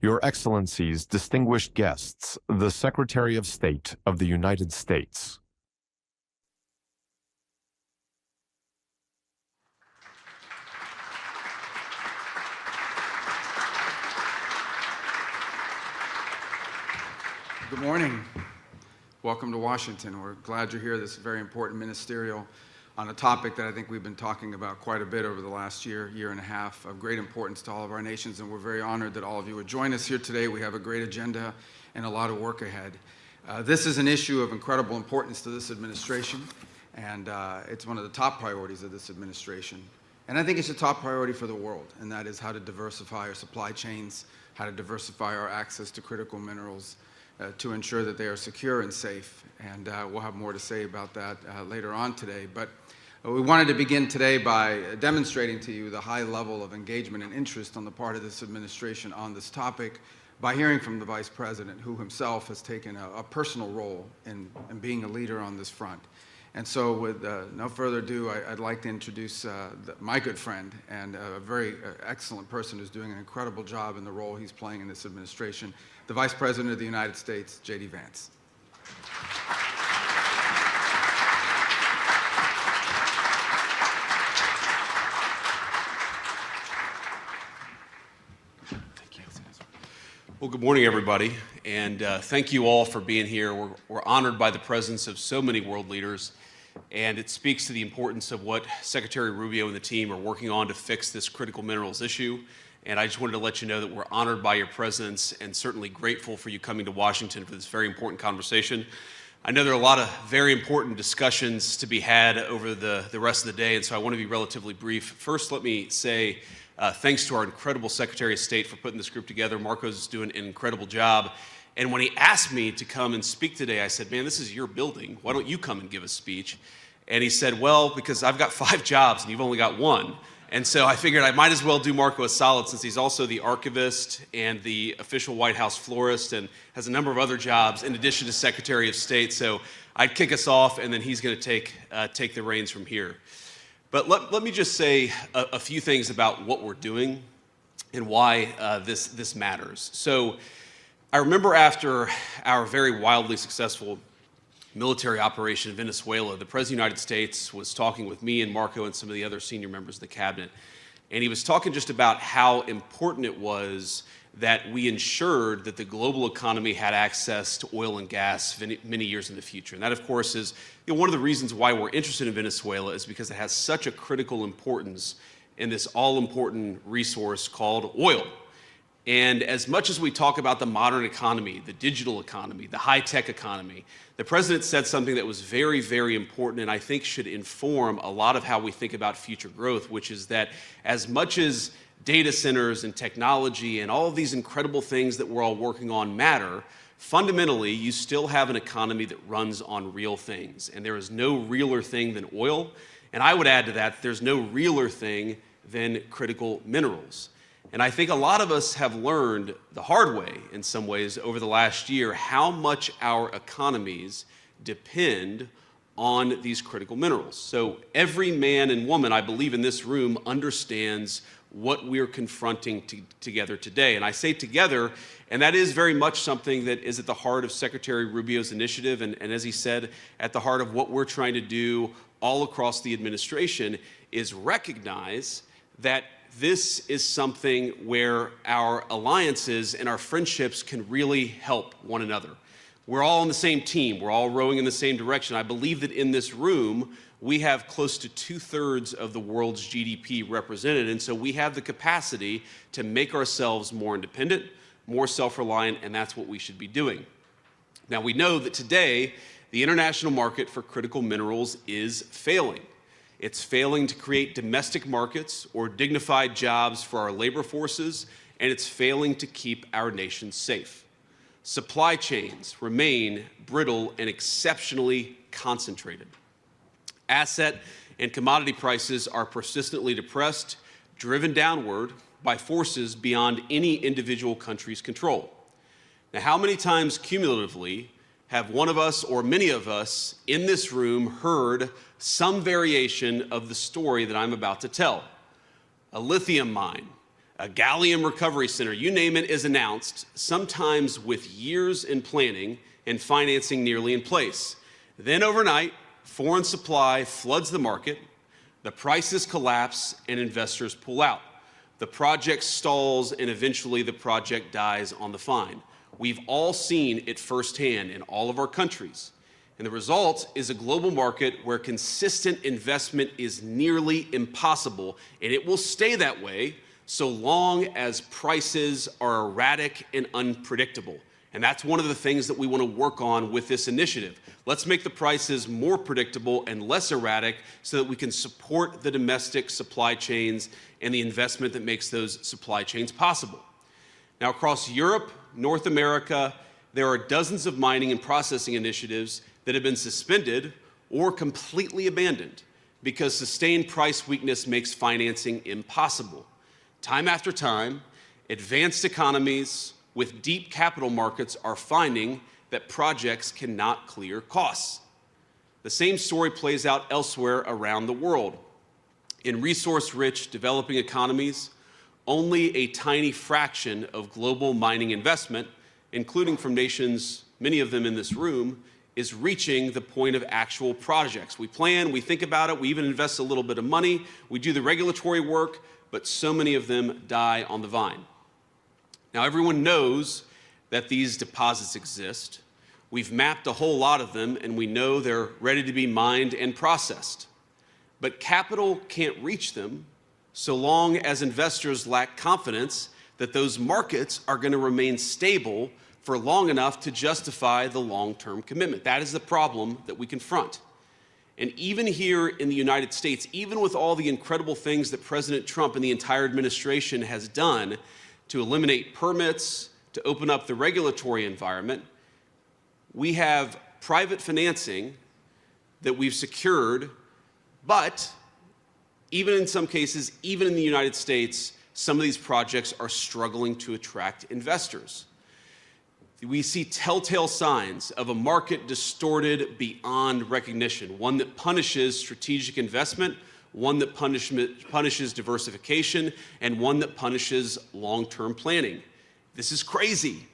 Your Excellencies, distinguished guests, the Secretary of State of the United States. Good morning. Welcome to Washington. We're glad you're here. This is very important ministerial on a topic that I think we've been talking about quite a bit over the last year and a half, of great importance to all of our nations, and we're very honored that all of you would join us here today. We have a great agenda and a lot of work ahead. This is an issue of incredible importance to this administration, and it's one of the top priorities of this administration. And I think it's a top priority for the world, and that is how to diversify our supply chains, how to diversify our access to critical minerals, to ensure that they are secure and safe. And we'll have more to say about that later on today. But we wanted to begin today by demonstrating to you the high level of engagement and interest on the part of this administration on this topic by hearing from the Vice President, who himself has taken a personal role in being a leader on this front. And so with no further ado, I'd like to introduce my good friend and a very excellent person who's doing an incredible job in the role he's playing in this administration, the Vice President of the United States, JD Vance. Well, good morning, everybody, and thank you all for being here. We're honored by the presence of so many world leaders, and it speaks to the importance of what Secretary Rubio and the team are working on to fix this critical minerals issue. And I just wanted to let you know that we're honored by your presence and certainly grateful for you coming to Washington for this very important conversation. I know there are a lot of very important discussions to be had over the rest of the day, and so I want to be relatively brief. First, let me say thanks to our incredible Secretary of State for putting this group together. Marco's doing an incredible job. And when he asked me to come and speak today, I said, man, this is your building. Why don't you come and give a speech? And he said, well, because I've got 5 jobs and you've only got 1. And so I figured I might as well do Marco a solid, since he's also the archivist and the official White House florist and has a number of other jobs in addition to Secretary of State. So I'd kick us off, and then he's going to take the reins from here. But let me just say a few things about what we're doing and why this matters. So I remember after our very wildly successful military operation in Venezuela, the President of the United States was talking with me and Marco and some of the other senior members of the cabinet. And he was talking just about how important it was that we ensured that the global economy had access to oil and gas many years in the future. And that, of course, is one of the reasons why we're interested in Venezuela, is because it has such a critical importance in this all-important resource called oil. And as much as we talk about the modern economy, the digital economy, the high-tech economy, the president said something that was very, very important and I think should inform a lot of how we think about future growth, which is that as much as data centers and technology and all of these incredible things that we're all working on matter, fundamentally, you still have an economy that runs on real things. And there is no realer thing than oil. And I would add to that, there's no realer thing than critical minerals. And I think a lot of us have learned the hard way, in some ways, over the last year, how much our economies depend on these critical minerals. So every man and woman, I believe, in this room understands what we're confronting together today. And I say together, and that is very much something that is at the heart of Secretary Rubio's initiative, and as he said, at the heart of what we're trying to do all across the administration, is recognize that this is something where our alliances and our friendships can really help one another. We're all on the same team. We're all rowing in the same direction. I believe that in this room, we have close to 2/3 of the world's GDP represented, and so we have the capacity to make ourselves more independent, more self-reliant, and that's what we should be doing. Now, we know that today, the international market for critical minerals is failing. It's failing to create domestic markets or dignified jobs for our labor forces, and it's failing to keep our nation safe. Supply chains remain brittle and exceptionally concentrated. Asset and commodity prices are persistently depressed, driven downward by forces beyond any individual country's control. Now, how many times cumulatively have one of us or many of us in this room heard some variation of the story that I'm about to tell? A lithium mine, a gallium recovery center, you name it, is announced, sometimes with years in planning and financing nearly in place. Then overnight, foreign supply floods the market, the prices collapse, and investors pull out. The project stalls, and eventually the project dies on the vine. We've all seen it firsthand in all of our countries. And the result is a global market where consistent investment is nearly impossible, and it will stay that way so long as prices are erratic and unpredictable. And that's one of the things that we want to work on with this initiative. Let's make the prices more predictable and less erratic so that we can support the domestic supply chains and the investment that makes those supply chains possible. Now, across Europe, North America, there are dozens of mining and processing initiatives that have been suspended or completely abandoned because sustained price weakness makes financing impossible. Time after time, advanced economies with deep capital markets are finding that projects cannot clear costs. The same story plays out elsewhere around the world. In resource-rich developing economies, only a tiny fraction of global mining investment, including from nations, many of them in this room, is reaching the point of actual projects. We plan, we think about it, we even invest a little bit of money, we do the regulatory work, but so many of them die on the vine. Now, everyone knows that these deposits exist. We've mapped a whole lot of them, and we know they're ready to be mined and processed. But capital can't reach them so long as investors lack confidence that those markets are going to remain stable for long enough to justify the long-term commitment. That is the problem that we confront. And even here in the United States, even with all the incredible things that President Trump and the entire administration has done to eliminate permits, to open up the regulatory environment, we have private financing that we've secured, but even in some cases, even in the United States, some of these projects are struggling to attract investors. We see telltale signs of a market distorted beyond recognition, one that punishes strategic investment, one that punishes diversification, and one that punishes long-term planning. This is crazy.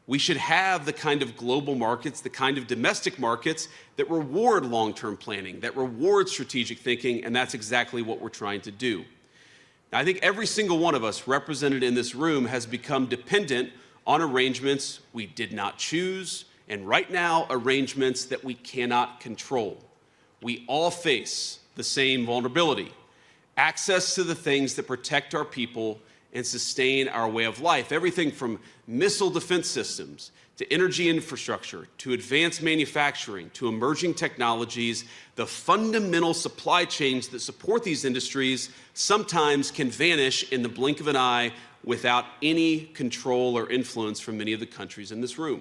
We should have the kind of global markets, the kind of domestic markets that reward long-term planning, that reward strategic thinking, and that's exactly what we're trying to do. Now, I think every single one of us represented in this room has become dependent on arrangements we did not choose, and right now, arrangements that we cannot control. We all face the same vulnerability: access to the things that protect our people and sustain our way of life. Everything from missile defense systems to energy infrastructure to advanced manufacturing to emerging technologies, the fundamental supply chains that support these industries sometimes can vanish in the blink of an eye without any control or influence from many of the countries in this room.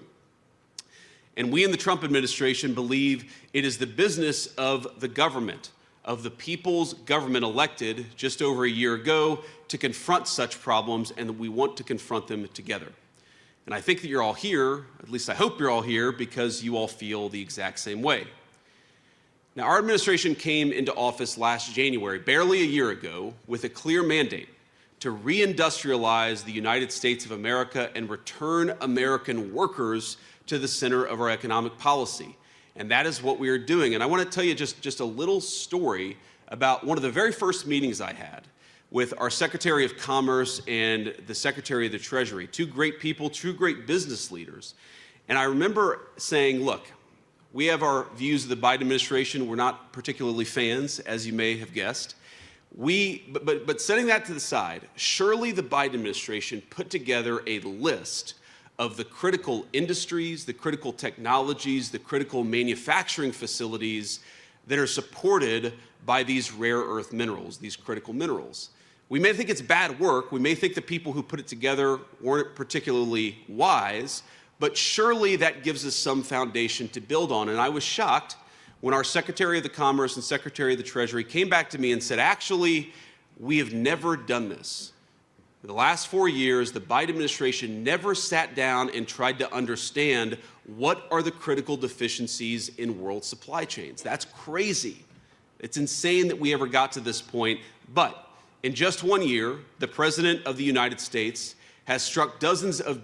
And we in the Trump administration believe it is the business of the government, of the people's government elected just over a year ago, to confront such problems, and that we want to confront them together. And I think that you're all here, at least I hope you're all here, because you all feel the exact same way. Now, our administration came into office last January, barely a year ago, with a clear mandate to reindustrialize the United States of America and return American workers to the center of our economic policy. And that is what we are doing. And I want to tell you just a little story about one of the very first meetings I had with our Secretary of Commerce and the Secretary of the Treasury, two great people, two great business leaders. And I remember saying, look, we have our views of the Biden administration. We're not particularly fans, as you may have guessed. But setting that to the side, surely the Biden administration put together a list of the critical industries, the critical technologies, the critical manufacturing facilities that are supported by these rare earth minerals, these critical minerals. We may think it's bad work. We may think the people who put it together weren't particularly wise, but surely that gives us some foundation to build on. And I was shocked when our Secretary of the Commerce and Secretary of the Treasury came back to me and said, actually, we have never done this. For the last 4 years, the Biden administration never sat down and tried to understand what are the critical deficiencies in world supply chains. That's crazy. It's insane that we ever got to this point, but In just 1 year, the President of the United States has struck dozens of